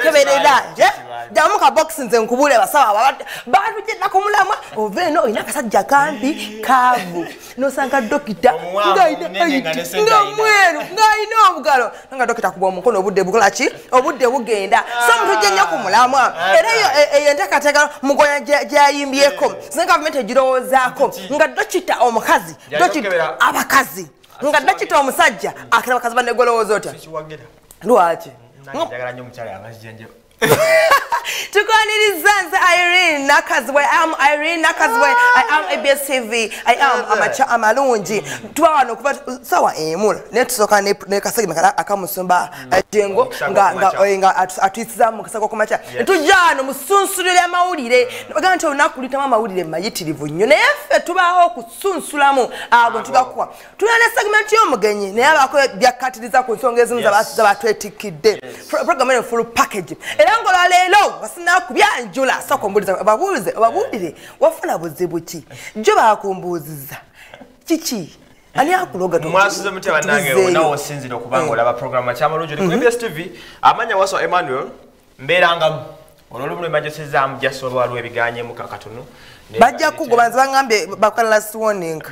keberera jamu ka box nze nkubule basawa bantu je nakumulama oveno ina kasajja kambi kavu no sanka dokita ngaida ngamweru ngaina obugalo nga dokita kubwa omukono obudde bukolachi obudde bugenda so muntu je nnyo kumulama era eyo entekateka mugoya gyayimbyeko singa government egirowozaako nga dokita omukazi dokita abakazi nga dokita omusajja akira abakazi banegolowooza otya lwaki njagala nnyo mukyala amajenje Tukaniriza Irene Nakazwe. I am Irene Nakazwe. I am ABS TV. I am Amalungi. Tuwana kuba sawa emula. Netusoka ne kasagi makala akamusumba jengo nga atwisiza mu kasako kumacha. Tujano musunsulira amawulire. Bagamba onakulita amawulire mayitirivu nnyo. Nefe tubaho kusunsulamu abo tugakwa. Tulana segment y'omugenyi naye abako byakatiriza ku nsonga ezimu zabatwetikidde. Program eno full package. Ngolo lelo wasina kubyanjula soko mbuliza ababulire wafuna buzibu ki jo bakumbuziza kiki ani akuloga to mwasize muteba nange onawo sinzira okubangola aba program cha Amalungi ku ABS TV amanya waso Emmanuel mberanga ololumu emergency am jasolwa lwebiganye mu kakatono bajja kugobanza bangambe bakola last warning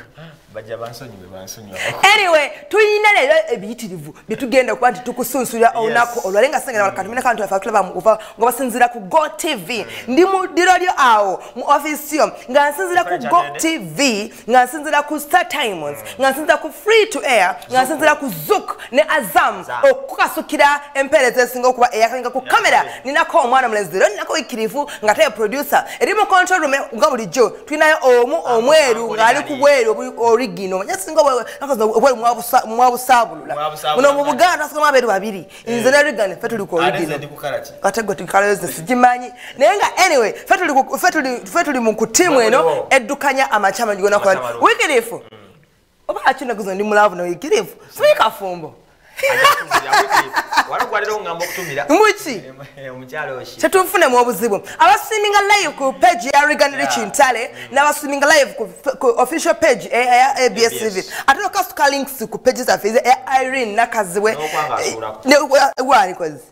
Anyway, tuyina lero ebiyitirivu byetugenda kuba nti tukusunsulira onako olwalenga sengera bakatumina kantu afa club ngo basinzira ku Go TV ndi mu dirolyo awo mu office yo nga nsinzira ku Go TV nga nsinzira ku Star Times nga nsinzira ku Free to Air nga nsinzira ku Zook ne Azam okukasukira empereze singa kuba eyakanga ku camera ninako omwana mulezero ninako ikirifu nga tayo producer eri mu control room nga bulijjo twinayo omweru nga ali ku bweru origino nyasinga bwe mwabusabulula muno mu Buganda asoma aberu babiri nze ne rigane fetuli ko origino kategwa tukaleze sijimanyi nenga anyway fetuli mu kutimu eno edukanya amachama ngona kwa wikirifu oba achina kuzo ndi mulavu no wikirifu sika fumbo warugwariro ngambo kutumira muchi omukyalo oshi tetufune mu obuzibu abasiminga live ku page ya Riganire Chintale na abasiminga live ku official page ya ABS TV atolo kasuka links ku pages za Irene Nakazwe ne wali kwazi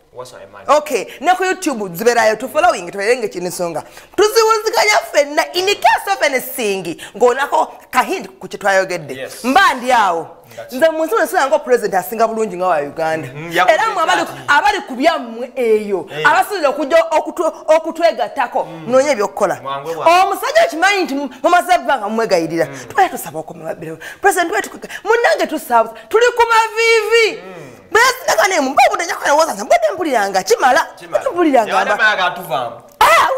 okay na ku YouTube ziberayo tu following twelenge kinisonga tuziwuziganya fenna in case of anything ngonako kahindi ku kitwayogedde mbandi yawo nze muntu nesanga ngo president asinga bulungi nga wa Uganda era mu abali kubyamwe eyo abasinze okujja okutwegatako nonye byokola omusajja kimanyi nti mu masabanga mwegayirira twali tusaba okomabiro president wetu munange tusaba tuli ku mavivi bese ngane mu mbabu ndanyakana woza mbode mpuliranga kimala mpuliranga amba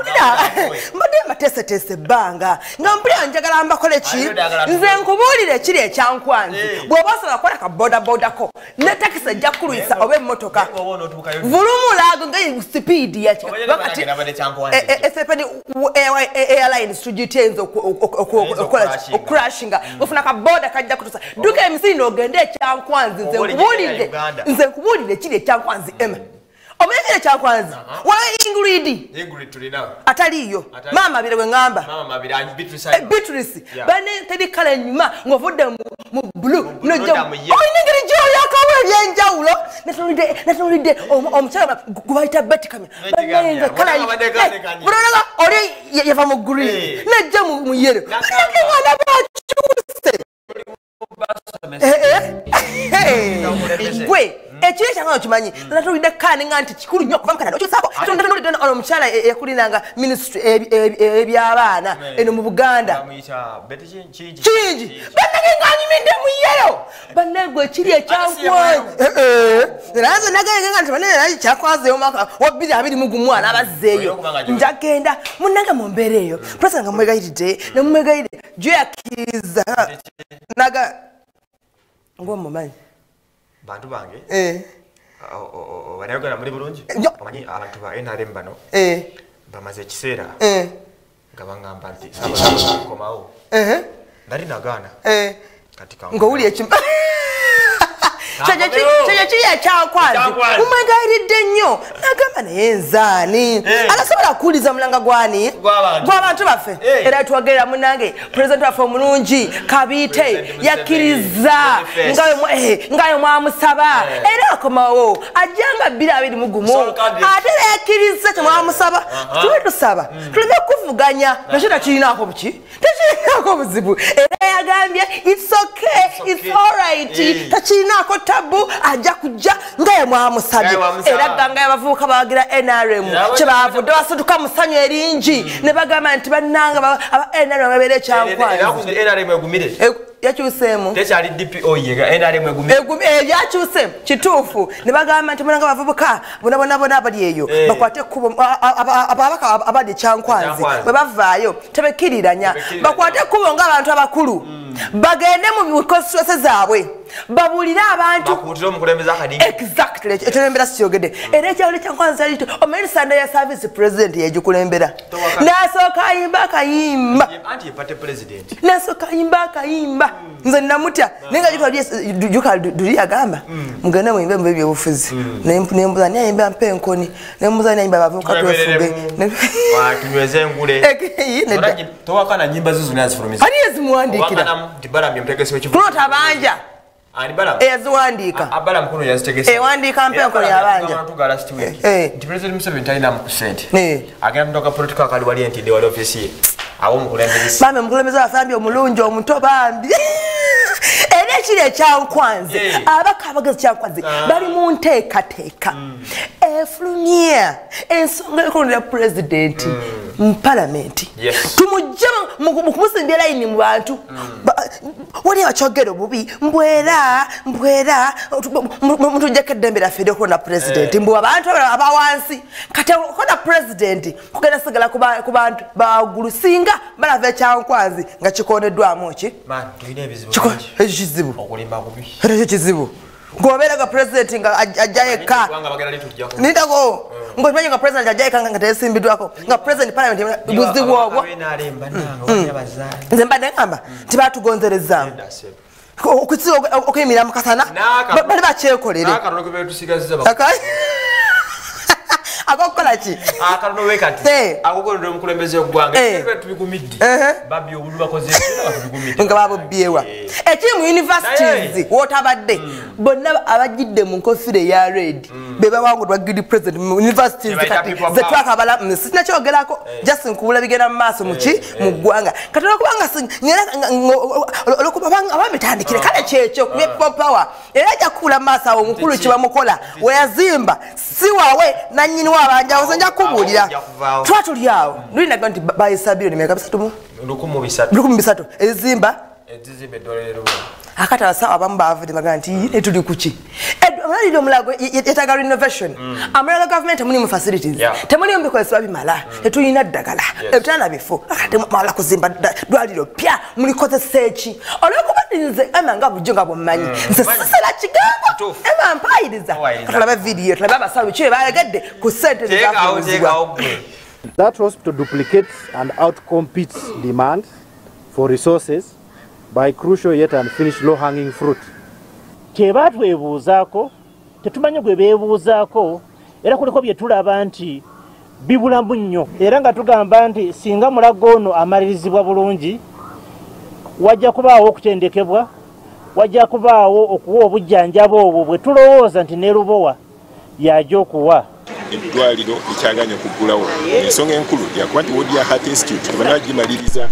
ulira mbode matese banga ngambulira njagala mbakole ki nze nkubulire kiri ekyankwanzi bwobasala kola ka boda ko ne taxi ajja kuluisa obe motoka vulumulago ngai speed ya wakati esepeni airline sujitenzo crashinga ufuna ka boda kajja kutusa duka emsino ogende ekyankwanzi nze nkubulire kiri ekyankwanzi omekere kyakwanzi wala Ingrid tulina ataliyo mama birewe ngamba mama biranyi Beatrice bane tedi kala nyuma ngovudde mu blue nojo oyinengere jo yakawe yenjawulo natulide omukyala gubaita beti kamya bane kala buranga ori yava mu green najja mu yellow ngana bachuse gwe ekire cyangwa kimanyi natulide kane nganti kikulu nnyo kuva mukana okisako tondatulide ono omukyala yakulinanga ministry ebyabana eno mu Buganda kingi banage nganyiminde mu yero banagwe kiri ekyankwanzi nazo nagenge nganti banene kyakwaze omaka wabiri abiri mugumwana abazeeyo njagenda munanga mu mbereyo president ngamwegayiride namwegayiride je yakiza naga ngo mumanyi bantu bange wanayogera muri bulungi amanyi abantu ba NRM bano bamaze kiseera nga bangamba nti komawo nali nagana katika ngo uli ekimba chaja chiya kyakwazi umagayiride nnyo nagamba ngamba naye nzaani alasobola kuwuliza mulanga gwani gw'abantu baffe era tuwagerera munange pulezidenti waffe omulungi Kabiite yakkiriza ngayo mwamusaba era akomawo ajjanga 2021 ate era yakkiriza temwamusaba tube tusaba tuleme kuvuganya nakyo takirinaako buki takirinaako buzibu era yagambye it's okay it's alright takirinaako tabu ajja kujja ngayo mwamusabye era ganga abavubuka bawagira NRM kyebavudde basituka mu ssanyu eringi ne bagamba nti bannanga aba NRM babeera ekyankwanzi yakyuseemu tekyali DPO yega NRM yakyuse kituufu ne bagamba nti munanga bavubuka bona abali eyo bakwate ekkubo ababaka abali ekyankwanzi bwe bavaayo tebekiriranya bakwate ekkubo ng'abantu abakulu bagende mu constituency zaabwe babulira abantu bakutira omukulembeza akadi exactly ekyolembera siyogede era ekyawuli kyankwanza yali omanyi Sunday ya service president yegikulembera nasooka kayimba anti yepate president nasooka kayimba nze namutya nenga juka duli agamba mugende mwimbe mu byobufuzi nembuza nyimba mpenkoni nembuza nyimba bavuka twefuge tunyweze ngule towakana nyimba zizo nazifulumiza ali ezimwandikira tibala myemtegese kivu tabanja eyaziwandika abala mkono yazitegese ewandika mpenko yabanja tugala stiwe the president Museveni talina mu percent agenda ndoka political akali wali entinde wali office awo mukulembeza mame mukulembeza afambi omulungi omuto bambi era ekiri ekyankwanze abaka abagezi kyankwanze bali mu nteekateeka efulumye ensonga y'okulondera president mu palamenti tumujja mu kumusimbya layini mu bantu wali abakyogera obubi mbwera mutujjako eddembe lyaffe ery'okulonda president mbu abantu abawansi kati okulonda president kugenda sigala ku bantu bawaggulu singa balava ekyankwanzi nga kikondeddwamu ki ekizibu era ekyo kizibu ng'obeeraga president nga ajja yekka nindako ng'omanyi nga president ajja yekka nga teyesimbiddwako nga president parliament buzibu obwo nze mbadde ngamba tibatugonzerezaamu okuyimira mu kasana bali bakyekolere akokola ki akalono wekati akokolera omukulembeze ogwanga tubigumiddi babbi obulu bakoze tubigumiddi nga babobyewa ekiri mu universities wotabadde bonna abajidde mu nkofire ya red beba wangudwa gidi president mu universities kati ze twakabala sina kyogerako just nkubula bigenda mu maaso muki mu ggwanga kati okubanga nyera olokubanga ababitandikire kale kyekyo ku power era ajja kukula maaso awo omukulu kibamukola weyazimba si wawe nanyini wabanja osanja kubulira twatuli awo ndinaga nti bayisabiro nimeka bisatu lukumu bisatu ezimba dolero akata sawa abamu bavudde baga nti etuli kuki edwaliro mulago yetaga renovation amalaga government muni mu facilities temuli mbikozesebwa bimala tetulina ddagala ebitana bifo akate mala kuzimba dwaliro pya muli kozesa eki olwokubadinze amanga bujjo bwommanyi nze sisera kigamba ema mpayiriza katulaba video tulaba abasawo kye bayagadde ku sente zezakuzibwa. That hospital duplicates and outcompetes demand for resources by crucial yet unfinished low-hanging fruit. Tebatwebuuzaako tetumanyi gwe beebuuzaako era kuliko bye tulaba nti bibulamu nnyo era nga tugamba nti singa mulago ono amalirizibwa bulungi wajja kubaawo okutendekebwa wajja kubaawo okuwa obujjanjaba obwo bwe tulowooza nti ne Lubowa yajja okuwa eddwaliro ekyaganya okuggulawo ensonga enkulu yakuba nti woodi ya Heart Institute tebannagimaliriza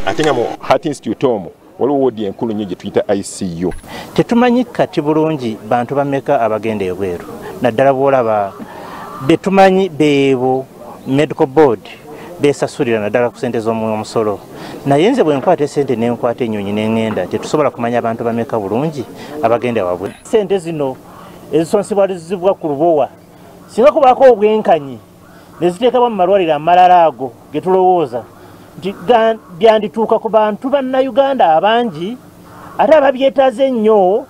ate nga mu Heart Institute omwo waliwo woodi enkulu nnyo gye tuyita ICU. Tetumanyi kati bulungi bantu bameka abagenda ebweru naddala bwolaba betumanyi beebo medical board besasulira naddala ku ssente z'omusolo naye nze bwe nkwata esente n'enkwata ennyonyi n'eŋŋenda tetusobola kumanya abantu bameka bulungi abagenda wabwe. Ssente zino ezisonsebwalizibwa ku Lubowa singa kubaako obwenkanyi ne ziteekabwa mu malwaliro amalala ago ge tulowooza nti byandituuka ku bantu bannayuganda abangi ate ababyetaaze ennyo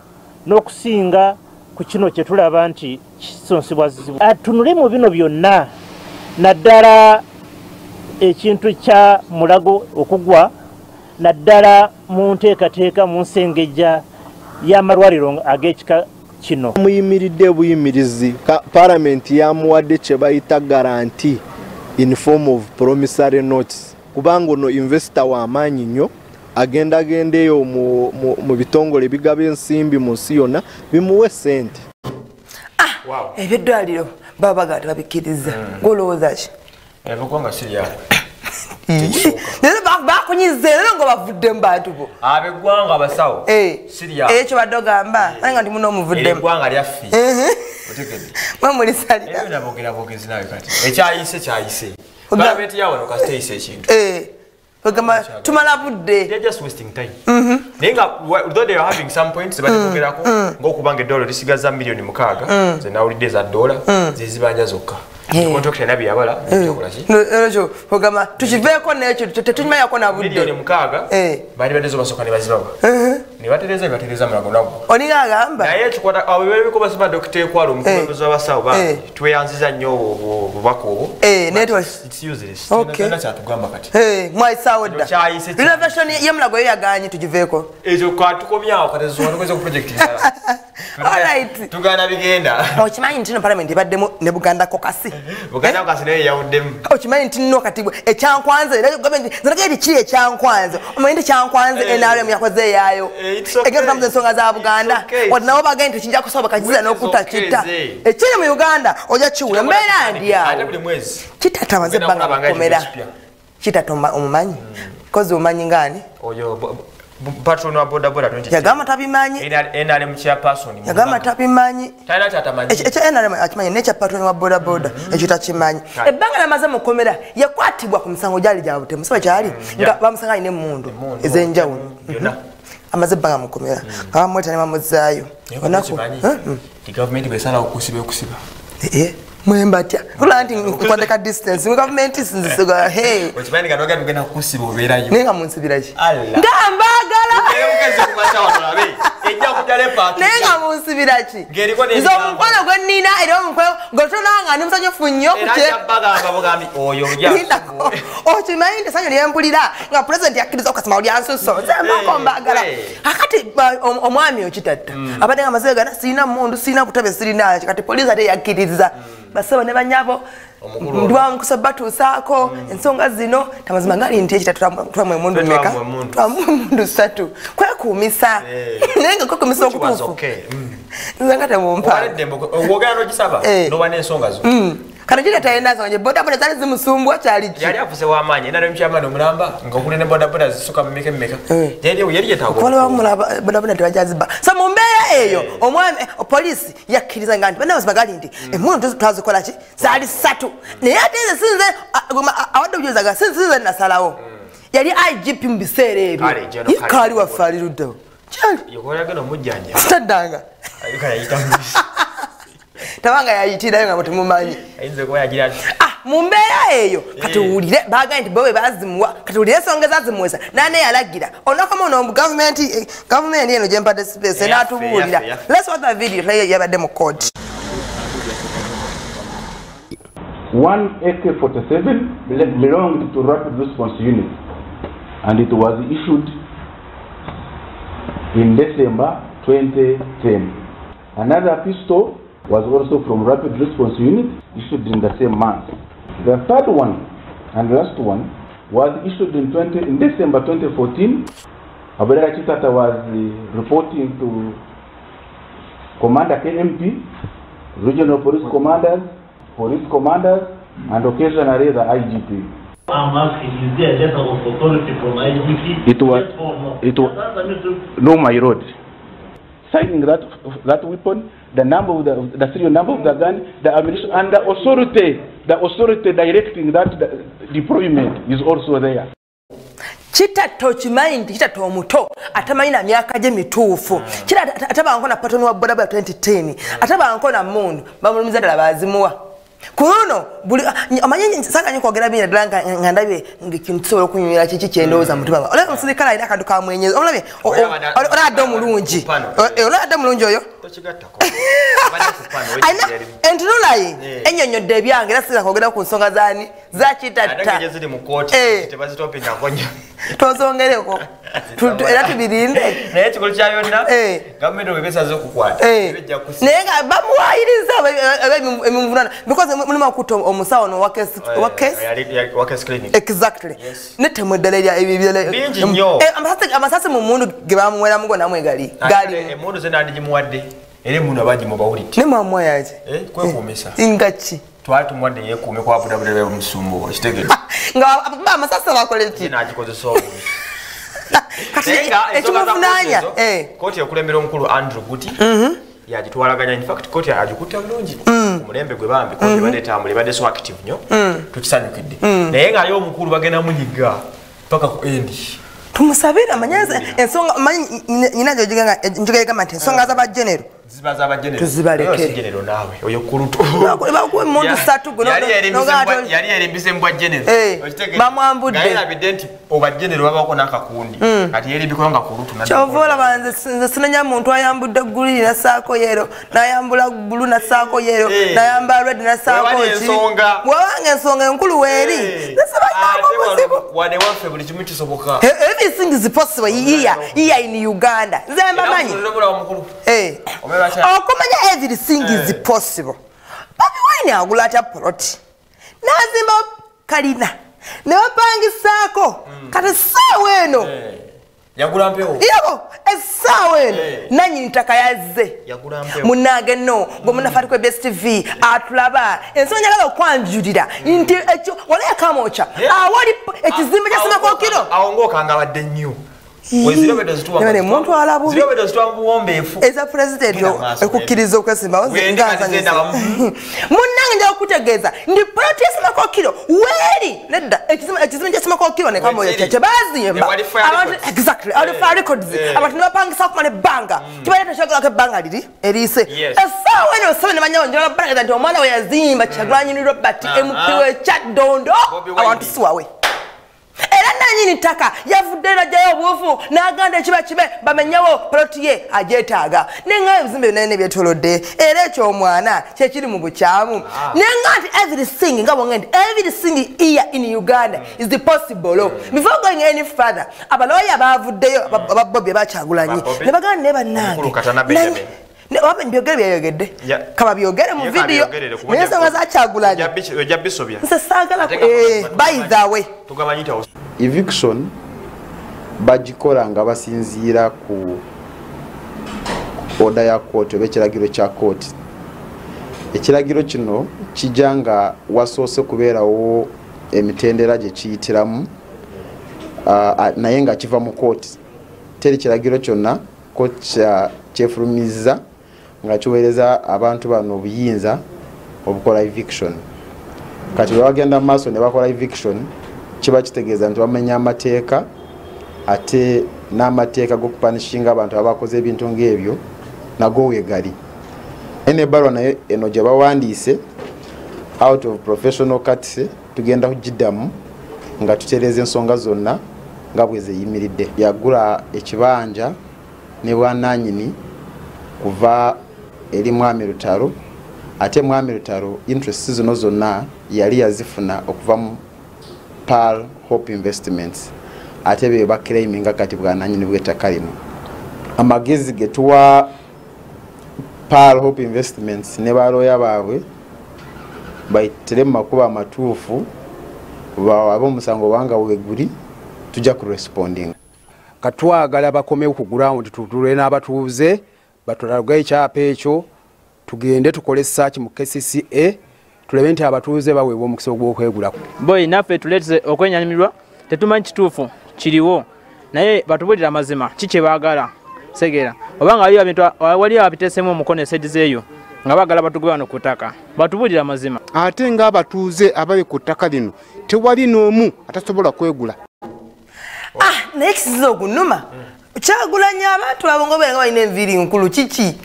n'okusinga ku kino kye tulaba nti kisonsebwazibwa. Atunule mu bino byonna naddala ekintu kya mulago okugwa naddala mu nteekateeka mu nsengejja y'amalwaliro ag'ekika kino muyimiridde buyimirizi parliament yamuwadde kye bayita guarantee in form of promissory notes kubanga ono investor w'amaanyi nnyo agendagendeyo mu bitongole bigaba ensimbi mu nsi yonna bimuwe sente. Eby'eddwaliro baba bagala babikkiriza ng'olowooza ki? Ebikwanga sirya Nero bakunyize nero ngo bavudde mu bantu bo. Abegwanga abasawo sirya ekyo badogamba nanga ndi muno omuvuddemu. Ebigwanga lyaffi. Otegedde. Mwamuli salira. Ebyo nabogera bogezi nawe kati. Ekyayise. Gavumenti yawo no kasiteyise ekintu. Ogamba tumala budde. They're just wasting time. Nenga although they are having some points batogerako ng'okubanga eddwaliro lisigaza milioni 6 ze nawulidde za dola zezibanja zokka. Contract nabi yabala ekyokolaki. Ejo ogamba tukiveeko n'ekyo tetunymayako na budde. Milioni 6 bali badezo basoka ne bazibaba. Ne batereza mulago nagwo. Oninga agamba. Naye ekikwata abo bebiko basaba Dr. Ekwalo omukulembeze w'abasawo ba tweyanziza nnyo obubaka obwo. It's useless. Tena kyatugamba kati. Mwayisawo dda. Renovation y'emulago yaganye tugiveeko. Ezo kwatukomyawo kati zo kweza ku project nzala. Alright. Tugana bigenda. Okimanyi nti no parliament ebaddemu ne Buganda kokasi. Buganda kokasi naye yawuddemu. Okimanyi nti no kati ekyankwanza era gavumenti ziragedi kiri ekyankwanza. Omanyi nti ekyankwanza NRM yakoze yaayo. Egero tamuze ensonga za Buganda. Wadnawo bagenda kijja kusoba kajiza n'okutakita. Ekiri mu Uganda oja kiwula mbeera ndi awo. Ate buli mwezi. Kitata maze banga komera. Kitata omumanyi. Kozi omumanyi ngani? Oyo patron wa boda 20. Yagamba tabimanyi. NRM chairperson. Yagamba tabimanyi. Tayina kyatamanyi. Ekyo NRM akimanyi ne patron wa boda ekyo takimanyi. Ebbanga lamaze mu komera yakwatibwa ku musango gyali gya butemu. Saba kyali nga bamusanga ayina emmundu ezenjawulo. Amaze banga mu komera. Abamweta ne bamuzaayo. Onako. The government besala okusiba. Mwembatya. Kulanti kwandeka distance. Mu government sinzisuga hey. Okimanyi kanoga bigenda kusiba oberayo. Nenga munsibiraji. Ngambagala. Eyokeze kumata wano labe. Ejja kujale party. Nenga munsibiraji. Geriko ne. Nzo mukono gwenina era omukono gotonanga ni musanyo funyo kuche. Era bagamba bogambi oyo ojja. Okimanyi nti sanyo lyempulira nga president yakiriza okasima oli ansuso. Zembako mbagala. Akati omwami okitatta. Abadde nga mazega na sina mundu sina kutabe sirina kati police ate yakiriza. Basaba ne banyabo ndwa nkusabatu sako ensonga zino tamazima ngali nti ekita twamwe mundu meka mundu satu kwa kumisa nenga ko kumisa okutufu nzanga temumpa ogogano gisaba no bane ensonga zo kana jira tayenda zonje boda boda zali zimusumbwa cyali ki yali afuse wa manye nalo mchamano mulamba ngokule ne boda boda zisuka mmeke yali yetago kwa wa mulaba boda boda twajaziba so mumbeya eyo omwami police yakiriza nganti bana bazibagali nti emuntu twazokola ki zali satu ne ateze sinze awado byozaga sinze nasalawo yali IGP mbisere ebyo yakali wa falirudo cyali yokoraga no mujjanja tadanga ayika yayitambi tabanga yayitira nga mutumanyi ayinze ko yagira mumbeera eyo kati uwulire baga nti bobe bazimuwa kati uwulire ensonga zazimuwesa nane yalagira onakoma ono government eno gyempadde space n'atubuulira let's watch the video yabadde mu court. One AK-47 belonged to Rapid Response Unit and it was issued in December 2010. Another pistol was also from Rapid Response Unit, issued in the same month. The third one and last one was issued in December 2014. Abdullah Chitata was reporting to Commander KMP, regional police commanders, and occasionally the IGP. I'm asking, is there a letter of authority from IGP? It was no, my road. Signing that weapon, the number of the serial number of the gun, the ammunition, and the authority directing that deployment is also there. Chitato chimaindi chitato omuto atamanyi na myaka gye mituufu kira atabanko na patoni wa boda 2010 atabanko na mundu bamulumiza ddala bazimuwa kuno buli amanyi saka nyo kwogera bina dlanka ngandabe ngikintu kisobola okunywera kiki kyendowooza mutima gwa olaba omusirikale alina akantu kamwenyeza olabye oladde omulungi oladde omulungi oyo entunulayi ennyonnyodde ebyange era sira kwogera ku nsonga zaani zakitatta tozongereko era tubirinde naye ekikolo kya yonna gavumenti obebesaze okukwata ebejja kusi naye nga bamuwayiriza emivunana because mulimu okuta omusawo no wakes clinic exactly netemweddala bingi nnyo amasasi mu mundu ge bamuweramu go namwegali gali emundu ze nandigimuwadde era emundu abagimubawuliti ne mamwa yaje kwekuumisa ingaki twali tumuwadde yeekuume kwa budabudebe omusumbu kitegere nga amasasi bakola ki nagikozesa obubi ekimuvunaanya kooti ekulembera omukulu Andrew Guti yagitwalaganya in fact kooti agikutta bulungi ku mulembe gwe bambi kooti badde tambula badde so active nnyo tukisanyukidde naye nga yo omukulu bagenda munyiga paka ku endi tumusabira amanyaza ensonga nyina njogera nti ensonga z'abajenero ziba z'abajenero tuzibalekere jenero naawe oyo kulutu bakuwe mundu satu guno yali erimbise mbwa jenero bamwambudde naye labidde nti obajenero babako n'akakundi kati yerimbikola nga kulutu kyova banze sinanya muntu ayambudde guliri nasaako yero nayambula bulu nasaako yero nayamba red nasaako ki wabanga ensonga enkulu weeri wane waffe buli kimu kisoboka everything is possible here in Uganda nze mbamanyi okumanya everything is possible Bobi Wine agulata plot nazimba kalina ne bapangisaako kati saawa eno yagula mpewo yego esaawa eno nanyi ntaka yazze yagula mpewo munange no gwe munafati kwe best tv atulaba ensonga njagala okwanjulira nti ekyo wala yakamocha awali ekizimbe kya Semako kiro awongoka nga badde nnyo Nene muntu alabu eza president ekukkiriza okwesimba nganza munange nja okutegeeza ndi protest makokiro weri nedda ekizimbe kya Semako kiro ne kamoyo kyebazimba exactly out of our records abantu nibapangisa okumala ebbanga kibaleta kyagala ebbanga liri erise esaawa eno sebe ne banyawo njala balaga nti omwana we yazimba Kyagulanyi Robert MP we Kyaddondo abantu siwawe era nanyini taka yavudde najjayo obuufu n'aganda ekiba kibe bamenyawo poloti ye ajeetaaga nenga ebizimbe binene byetolodde era ekyomwana kyekiri mu bukyamu nenga nti everything nga bonge nti everything here in Uganda is the possible before going any further abaloya bavuddeyo Bobi Kyagulanyi ne baganda ne bannange Wabe mbyogere byayogedde kaba byogere mu video n'ensonga za Kyagulanyi ojja bisobya nse saagala by the way tugabanyita eviction bagikola nga basinziira ku oda ya kooti oba ekiragiro kya kooti ekiragiro kino kijja nga wasoose kubeerawo emitendera gye kiyitiramu naye nga kiva mu kooti teri kiragiro kyonna kooti kyefulumiza nga kiweereza abantu bano obuyinza obukola eviction kati bwe bagenda mu maaso ne bakola eviction kiba kitegeeza nti bamenya amateeka ate n'amateeka g'okupanishinga abantu abakoze ebintu ng'ebyo nago weegali ene ebbalwa naye eno gye bawandiise out of professional courtesy tugenda kugiddamu nga tutereeza ensonga zonna nga bwe zeyimiridde yagula ekibanja ne bwannanyini kuva eri Mwami Lutalo ate Mwami Lutalo interest zino zonna yali yazifuna okuva mu Pearl Hope Investments ate be bakiraiminga kati bwannanyini bw'ettaka lino amagezi ge tuwa Pearl Hope Investments ne baloya baabwe bayitere mu makuba amatuufu ab'omusango wanga weeguli tujja ku responding katwagala bakomewo ku ground tutule n'abatuuze batulaga ekyapa ekyo tugende tukole search mu KCCA tulebe nti abatuuze baweebwa omukisa ogw'okwegula boy naffe tuletse okwenyanyimirwa tetumanyi kituufu kiriwo naye batubulira amazima kiki baagala segera obanga waliyo abiteesemu omukono esedize eyo nga baagala batugwe wano ku ttaka batubulira amazima ate ng'abatuuze abali ku ttaka lino tewali n'omu atasobola kwegula naye kisiza okunuma Kyagulanyi abantu abongo bwe nga balina enviiri nkulu kiki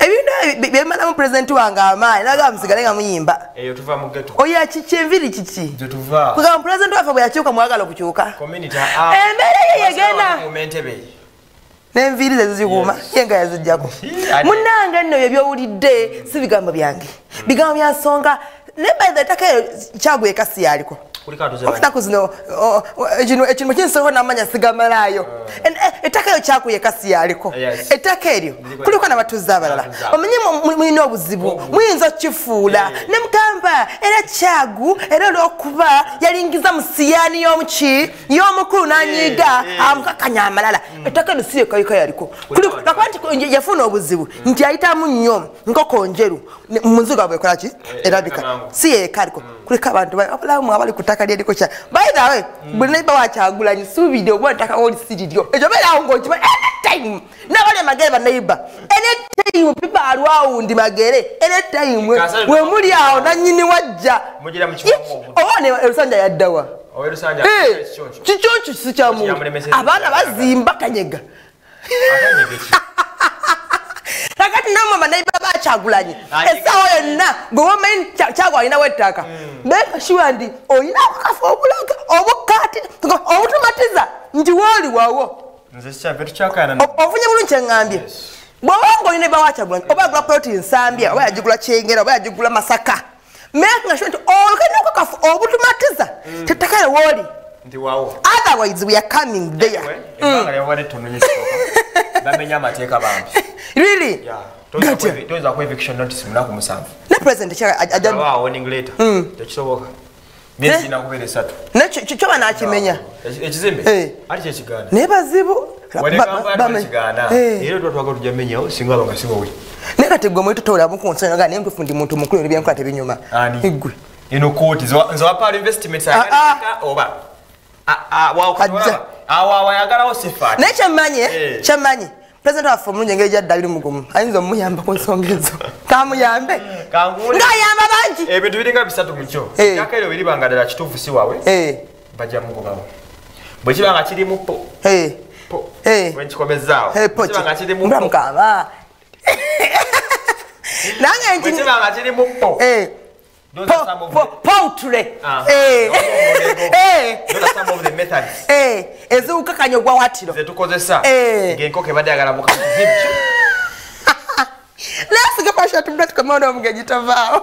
ebintu byemalamu pulezidenti wange amaanyi nagamba musigale nga muyimba eyo tuva mu ghetto oya kiki enviiri kiki tuva kugamba pulezidenti waffe bwe yakyuka mwagala okukyuka embeera ye yegenda n'enviiri ze zizikuuma ye nga yazijjako munnange nno bye byowulidde si bigambo byange bigambo bya nsonga ne by the ttaka eyo Kyagulanyi kasi yaliko Okutaka zino ekintu kinsoho namanya sigamalayo. Ettaka eryo kyakuye kasi yaliko. Ettaka eryo kuliko n'abatuuze abalala. Omenye mulina obuzibu muyinza okukifuula ne mugamba era kyagu era olw'okuba yalingiza mu siyaani y'omukulu n'anyiiga amukakanya amalala. Ettaka eryo si yekayika yaliko. Lwakuba nti yafuna obuzibu nti ayitamu nnyo nkoko njeru muzigo bwekola ki erabika si yekaliko kuliko abantu abalamu abali ku ttaka lyeriko kya by the way buli neiba wakyagulanye suubidde oba ttaka oli siriryo ekyo beerawo ng'okiba anytime n'abali amagere baneiba anytime pipa alwawundi magere anytime we muli awo nannyini wajja oba erusanja yaddawa kikyonki si kyamu abaana bazimba kanyega kakati namama naiba bakyagulanye essaawa yonna gwewomanyi kyagwa alinawo ettaka bekashiwa ndi olina akafa obulaga obukaati obutumatiza nti wooli wawo ofunye bulungi kyeŋŋambye bw'obanga olina eba wakyagulanye oba yagula poloti nsambya oba yagigula kyengera oba yagigula masaka meka sure nti olina okakafu obutumatiza tettaka wooli otherwise we are coming there bamenya amateeka bambi really toza ku eviction notice munaku musanvu ne president ajja warning letter tekisoboka myezi nakubere 3 ne kyo banakimenya ekizimbe ali kyekigana ne bazibu bamenya era twatwaga tujamenyawo singa abanga siwowe ne kati gwe mwitu tola mukunsanya nga ne nkufundi muntu mukulu ebyankola tebinyuma igwe ino koti nzo apart investments oba wayagalawo sifa naye kyemmanyi pulezidenti waffe omulungi engeri gyadda mugumu ayinza omuyamba ku nsonga ezo kamuyambe ng'ayamba bangi ebintu biringa bisatu mukyo ettaka eryo weribanga ddala kituufu si wawe bajja mugobawo bwe kiba nga kirimu po wenkikomezaawo kiba nga kirimu mukama nange bwe kiba nga kirimu po poultry eziwukakanya ogwawatiro zetukozesa ng'enkoko ebadde yagala mukazibu naye sigapasha tumula tukomaona omugenyi tavaawo